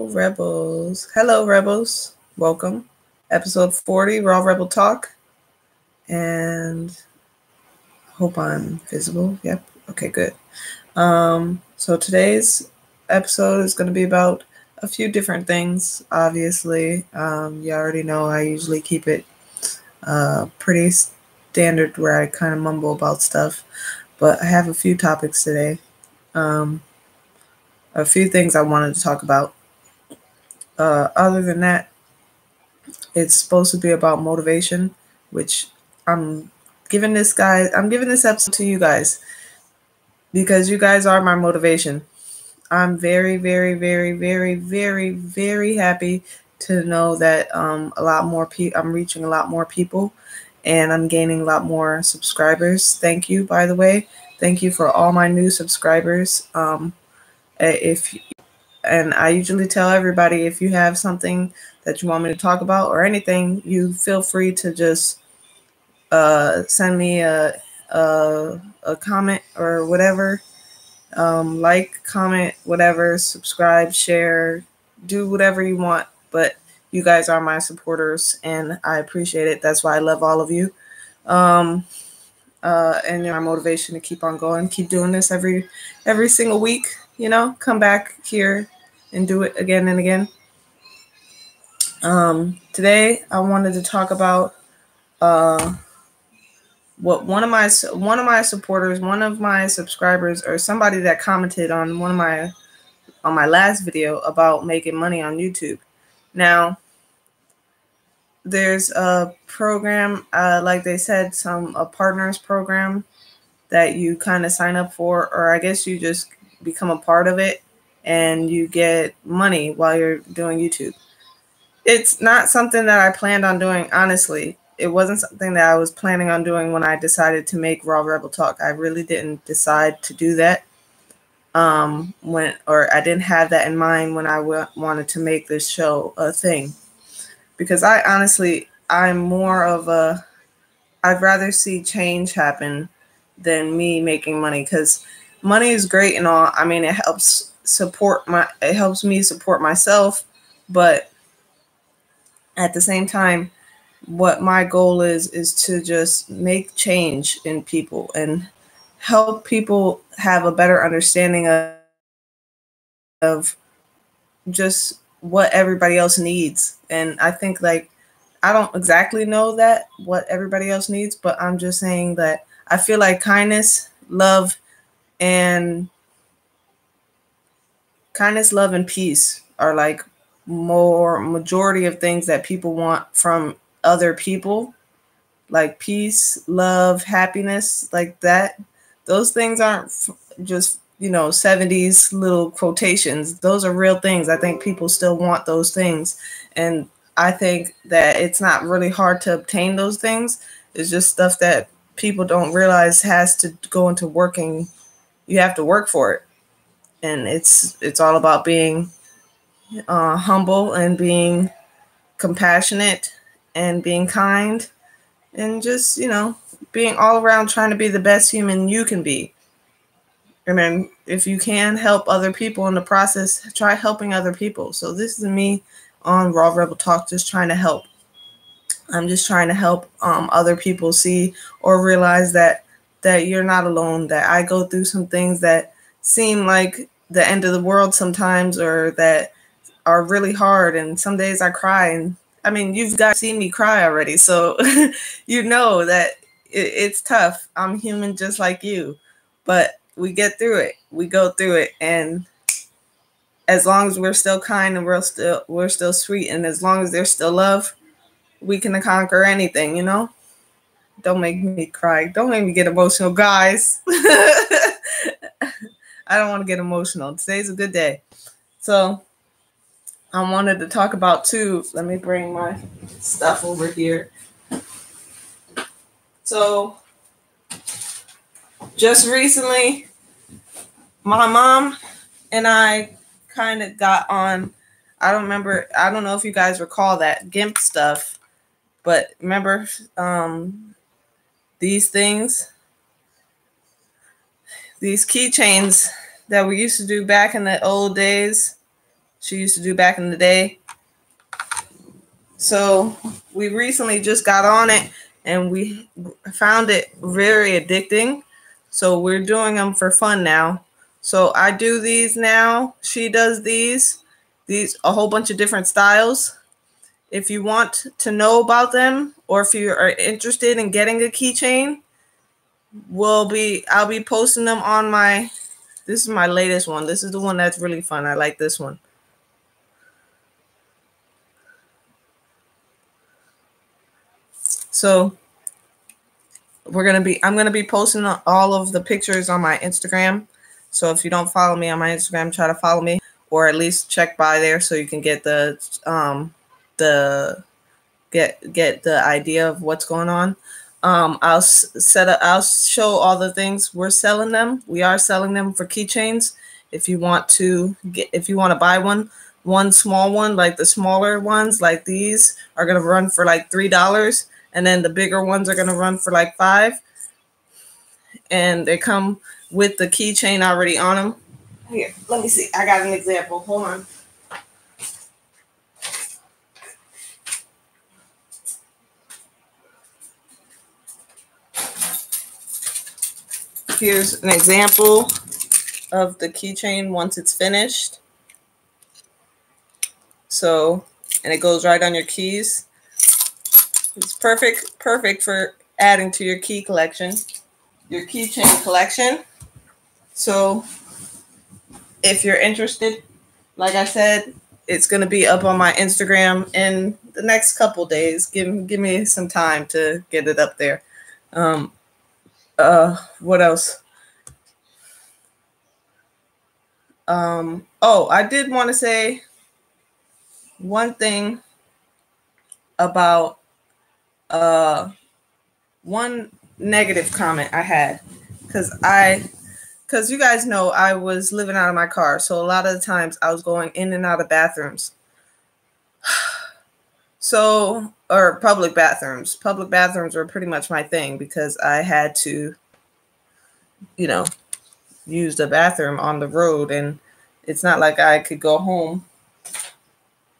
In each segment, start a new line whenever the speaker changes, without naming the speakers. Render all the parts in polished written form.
Rebels. Hello, Rebels. Welcome. Episode 40, Raw Rebel Talk. And hope I'm visible. Yep. Okay, good. So today's episode is going to be about a few different things, obviously. You already know I usually keep it pretty standard where I kind of mumble about stuff. But I have a few topics today. A few things I wanted to talk about. Other than that, it's supposed to be about motivation, which I'm giving this episode to you guys because you guys are my motivation. I'm very, very, very, very, very, very happy to know that a lot more I'm reaching a lot more people, and I'm gaining a lot more subscribers. Thank you, by the way. Thank you for all my new subscribers. And I usually tell everybody, if you have something that you want me to talk about or anything, you feel free to just send me a comment or whatever. Like, comment, whatever, subscribe, share, do whatever you want. But you guys are my supporters, and I appreciate it. That's why I love all of you. And my motivation to keep on going, keep doing this every single week. Come back here and do it again and again. Today I wanted to talk about what one of my supporters, one of my subscribers, or somebody that commented on my last video about making money on YouTube. Now, there's a program, like they said, a partners program that you kind of sign up for, or I guess you just become a part of it and you get money while you're doing YouTube. It's not something that I planned on doing, honestly. It wasn't something that I was planning on doing when I decided to make Raw Rebel Talk. I really didn't decide to do that. I didn't have that in mind when I wanted to make this show a thing. Because I'm more of I'd rather see change happen than me making money, because money is great and all. I mean, it helps me support myself, but at the same time, what my goal is to just make change in people and help people have a better understanding of just what everybody else needs. And I think, like, I don't exactly know that what everybody else needs, but I'm just saying that I feel like kindness, love, and peace are like majority of things that people want from other people. Like peace, love, happiness, like that. Those things aren't just 70s little quotations. Those are real things. I think people still want those things, and I think that it's not really hard to obtain those things. It's just stuff that people don't realize has to go into working. You have to work for it, and it's all about being humble and being compassionate and being kind and just being all around trying to be the best human you can be. And then if you can help other people in the process, try helping other people. So this is me on Raw Rebel Talk, just trying to help. I'm just trying to help other people see or realize that you're not alone, that I go through some things that seem like the end of the world sometimes, or that are really hard. And some days I cry, and I mean, you've got to see me cry already. So you know that it's tough. I'm human just like you, but we get through it. We go through it. And as long as we're still kind and we're still sweet, and as long as there's still love, we can conquer anything, Don't make me cry. Don't make me get emotional, guys. I don't want to get emotional. Today's a good day. So I wanted to talk about too. Let me bring my stuff over here. So just recently, my mom and I kind of got on. I don't know if you guys recall that GIMP stuff, but remember these things, these keychains that we used to do back in the old days. she used to do back in the day. So we recently just got on it and we found it very addicting. So we're doing them for fun now. So I do these now. She does these a whole bunch of different styles. If you want to know about them, or if you are interested in getting a keychain, I'll be posting them on my, this is my latest one. This is the one that's really fun. I like this one. So I'm gonna be posting all of the pictures on my Instagram. So if you don't follow me on my Instagram, try to follow me, or at least check by there so you can get the get the idea of what's going on. I'll show all the things we're selling them. We are selling them for keychains. If you want to buy one small one, like the smaller ones, like these, are gonna run for like $3, and then the bigger ones are gonna run for like $5. And they come with the keychain already on them. Here, let me see. I got an example. Hold on. Here's an example of the keychain once it's finished. So, and it goes right on your keys. It's perfect for adding to your key collection, your keychain collection. So if you're interested, like I said, it's going to be up on my Instagram in the next couple days. Give me some time to get it up there. What else? Oh, I did want to say one thing about one negative comment I had, because you guys know I was living out of my car, so a lot of the times I was going in and out of bathrooms. So, or public bathrooms. Public bathrooms were pretty much my thing because I had to, use the bathroom on the road, and it's not like I could go home.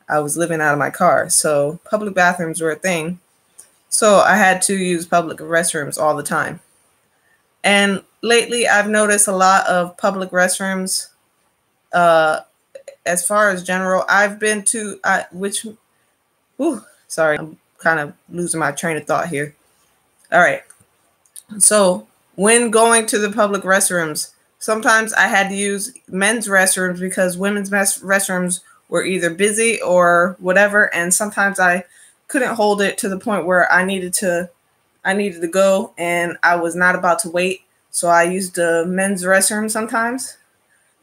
I was living out of my car, so public bathrooms were a thing. So I had to use public restrooms all the time. And lately, I've noticed a lot of public restrooms. As far as general, I've been to sorry, I'm kind of losing my train of thought here. All right. So when going to the public restrooms, sometimes I had to use men's restrooms because women's restrooms were either busy or whatever, and sometimes I couldn't hold it to the point where I needed to go and I was not about to wait. So I used the men's restroom sometimes.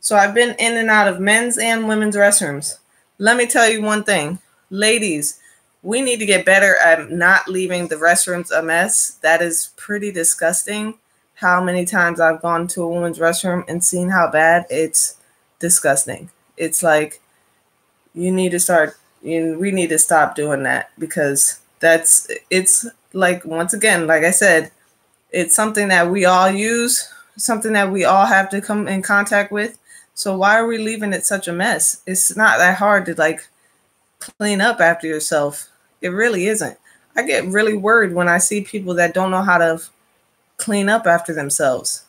So I've been in and out of men's and women's restrooms. Let me tell you one thing, ladies, we need to get better at not leaving the restrooms a mess. That is pretty disgusting. How many times I've gone to a woman's restroom and seen how bad it's disgusting. It's like, we need to stop doing that, because it's like, once again, like I said, it's something that we all use, something that we all have to come in contact with. So why are we leaving it such a mess? It's not that hard to clean up after yourself. It really isn't. I get really worried when I see people that don't know how to clean up after themselves.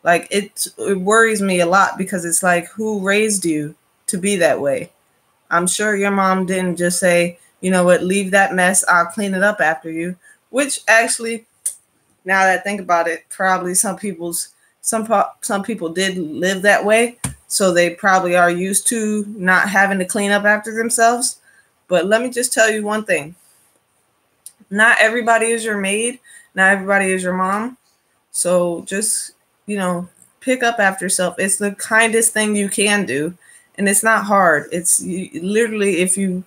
It worries me a lot, because it's like, who raised you to be that way? I'm sure your mom didn't just say, you know what, leave that mess, I'll clean it up after you. Which actually, now that I think about it, probably some people did live that way. So they probably are used to not having to clean up after themselves. But let me just tell you one thing. Not everybody is your maid. Not everybody is your mom. So just, pick up after yourself. It's the kindest thing you can do. And it's not hard. It's literally, if you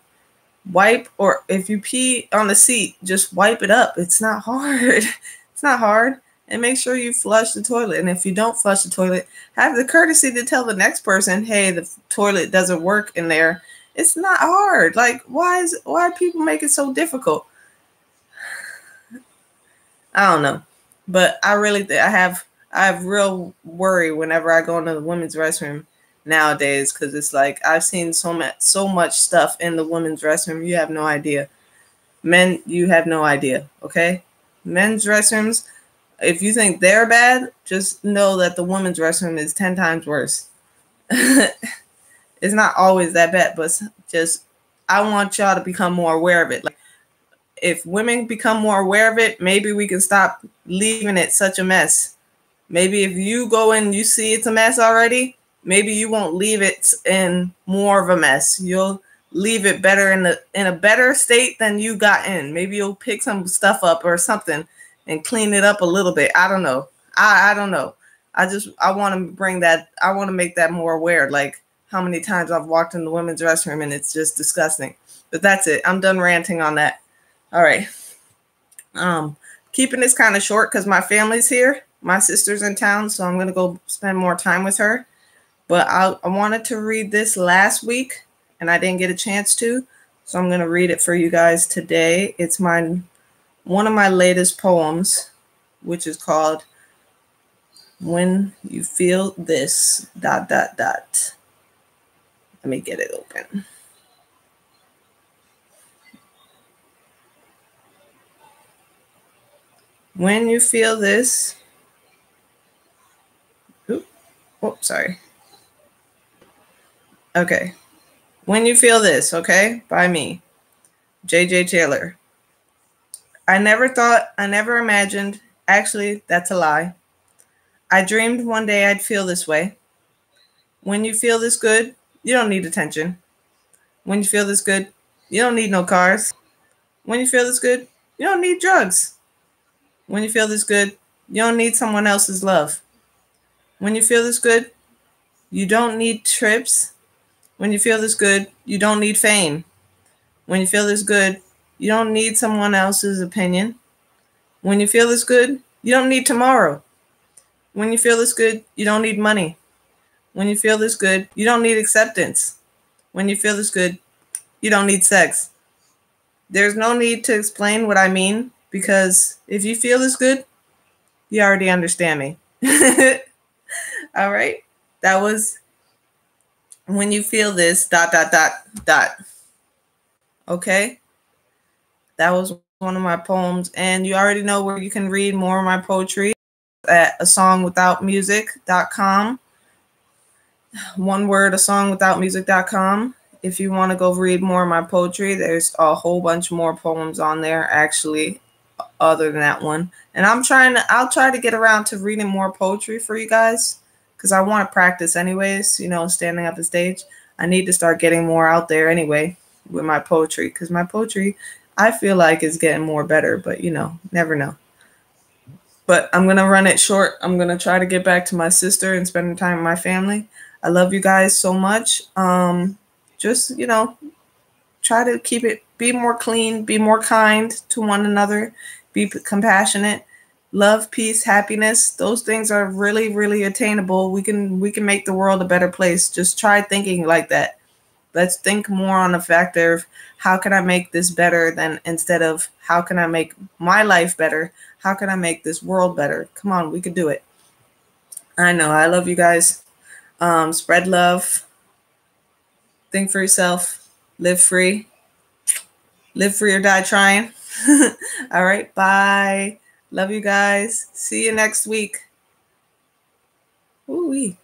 wipe or if you pee on the seat, just wipe it up. It's not hard. It's not hard. And make sure you flush the toilet. And if you don't flush the toilet, have the courtesy to tell the next person, hey, the toilet doesn't work in there. It's not hard. Why people make it so difficult? I don't know. But I really I have real worry whenever I go into the women's restroom, nowadays, because it's like I've seen so much stuff in the women's restroom. You have no idea. Men, you have no idea. Okay, men's restrooms. If you think they're bad, just know that the women's restroom is 10 times worse. It's not always that bad, but just I want y'all to become more aware of it. Like, if women become more aware of it, maybe we can stop leaving it such a mess. Maybe if you go in, you see it's a mess already, maybe you won't leave it in more of a mess. You'll leave it better in a better state than you got in. Maybe you'll pick some stuff up or something and clean it up a little bit. I don't know. I don't know. I want to bring that. I want to make that more aware. Like how many times I've walked in the women's restroom and it's just disgusting. But that's it. I'm done ranting on that. All right. Keeping this kind of short because my family's here. My sister's in town, so I'm going to go spend more time with her. But I wanted to read this last week, and I didn't get a chance to. So I'm going to read it for you guys today. It's one of my latest poems, which is called When You Feel This, ... Let me get it open. When you feel this... sorry. Okay. When You Feel This, okay? By me, J.J. Taylor. I never imagined, actually, that's a lie. I dreamed one day I'd feel this way. When you feel this good, you don't need attention. When you feel this good, you don't need no cars. When you feel this good, you don't need drugs. When you feel this good, you don't need someone else's love. When you feel this good, you don't need trips. When you feel this good, you don't need fame. When you feel this good, you don't need someone else's opinion. When you feel this good, you don't need tomorrow. When you feel this good, you don't need money. When you feel this good, you don't need acceptance. When you feel this good, you don't need sex. There's no need to explain what I mean, because if you feel this good, you already understand me. All right. That was When You Feel This, ... Okay. That was one of my poems. And you already know where you can read more of my poetry at asongwithoutmusic.com. One word, asongwithoutmusic.com. If you want to go read more of my poetry, there's a whole bunch more poems on there, actually, other than that one. And I'll try to get around to reading more poetry for you guys, because I want to practice anyways, standing up the stage. I need to start getting more out there anyway with my poetry, because my poetry, I feel like, is getting more better, but never know. But I'm going to run it short. I'm going to try to get back to my sister and spending time with my family. I love you guys so much. Just, try to be more clean, be more kind to one another, be compassionate, love, peace, happiness. Those things are really, really attainable. We can make the world a better place. Just try thinking like that. Let's think more on the factor of how can I make this better instead of how can I make my life better? How can I make this world better? Come on, we could do it. I know. I love you guys. Spread love. Think for yourself. Live free. Live free or die trying. All right. Bye. Love you guys. See you next week. Ooh-wee.